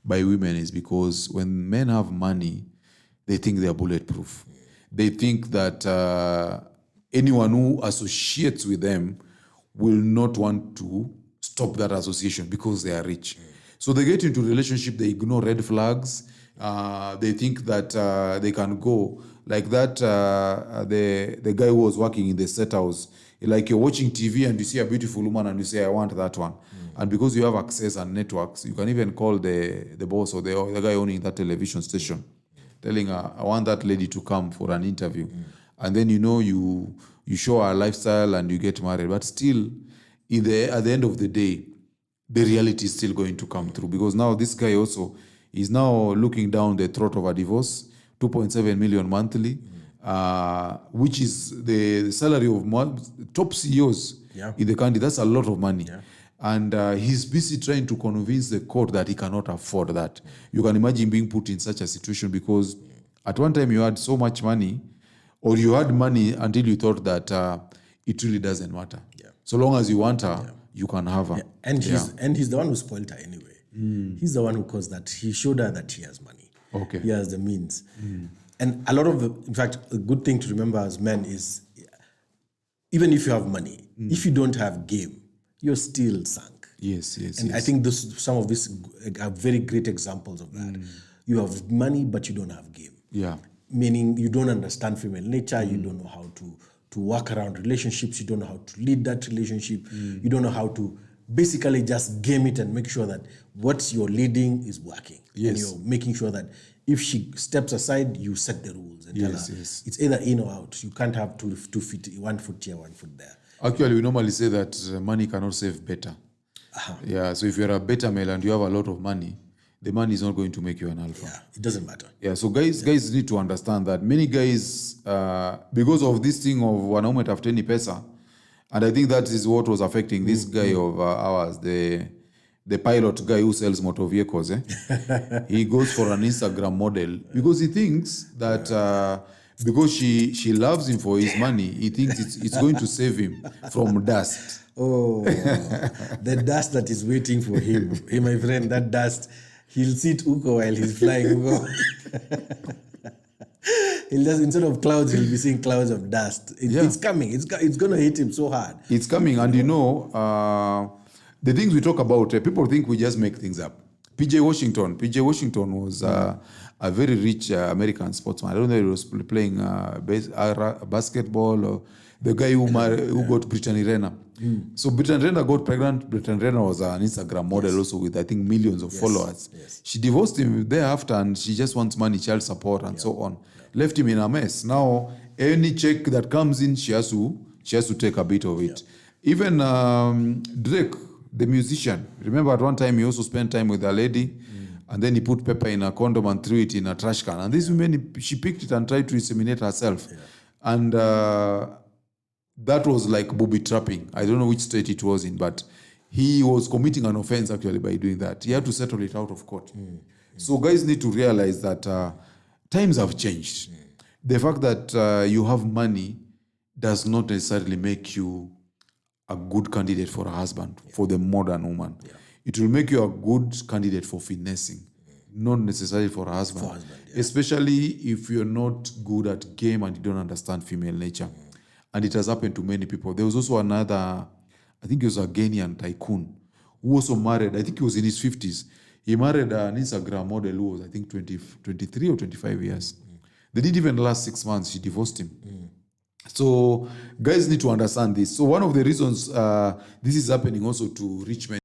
by women is because when men have money, they think they are bulletproof. They think that anyone who associates with them will not want to stop that association because they are rich. So they get into relationship, they ignore red flags. They think that they can go like that. The guy who was working in the set house, like you're watching TV and you see a beautiful woman and you say, I want that one. And because you have access and networks, you can even call the boss or the guy owning that television station, telling her, I want that lady to come for an interview. And then you show her lifestyle and you get married. But still, at the end of the day, the reality is still going to come through, because now this guy also is now looking down the throat of a divorce, 2.7 million monthly, which is the salary of top CEOs in the country. That's a lot of money. And he's busy trying to convince the court that he cannot afford that. You can imagine being put in such a situation, because at one time you had so much money, or you had money until you thought that it really doesn't matter. So long as you want her, you can have her. And he's the one who spoiled her anyway. He's the one who caused that. He showed her that he has money. Okay. He has the means. And a lot of in fact, a good thing to remember as men is, even if you have money, if you don't have game, you're still sunk. Yes. And I think some of these are very great examples of that. You have money, but you don't have game. Yeah. Meaning you don't understand female nature, you don't know how to work around relationships, you don't know how to lead that relationship, you don't know how to basically just game it and make sure that what you're leading is working. Yes. And you're making sure that if she steps aside, you set the rules and tell her it's either in or out. You can't have two feet, 1 foot here, 1 foot there. Actually, we normally say that money cannot save better. Yeah, so if you're a beta male and you have a lot of money, the money is not going to make you an alpha. Yeah, it doesn't matter. Yeah, so guys need to understand that many guys, because of this thing of wanaume tafuteni pesa, and I think that is what was affecting this guy of ours, the pilot guy who sells motor vehicles. He goes for an Instagram model because he thinks that because she loves him for his money, he thinks it's going to save him from dust. Oh, the dust that is waiting for him. Hey, my friend, that dust, he'll sit Uko while he's flying Uko. He'll just, instead of clouds, he'll be seeing clouds of dust. It's coming. It's going to hit him so hard. It's coming. And the things we talk about, people think we just make things up. PJ Washington was a very rich American sportsman. I don't know if he was playing basketball, or the guy who got Brittany Renner. So Brittany Renner got pregnant. Brittany Renner was an Instagram model also with, I think, millions of followers. She divorced him thereafter, and she just wants money, child support, and so on. Left him in a mess. Now, any check that comes in, she has to take a bit of it. Even Drake, the musician, remember at one time he also spent time with a lady, and then he put pepper in a condom and threw it in a trash can. And this woman, she picked it and tried to inseminate herself. And that was like booby trapping. I don't know which state it was in, but he was committing an offense actually by doing that. He had to settle it out of court. So guys need to realize that times have changed. The fact that you have money does not necessarily make you a good candidate for a husband, for the modern woman. It will make you a good candidate for finessing, not necessarily for a husband. Especially if you're not good at game and you don't understand female nature. And it has happened to many people. There was also another, I think he was a Ghanaian tycoon, who also married, I think he was in his 50s. He married an Instagram model who was, I think, 23 or 25 years. They didn't even last 6 months. She divorced him. So guys need to understand this. So one of the reasons this is happening also to rich men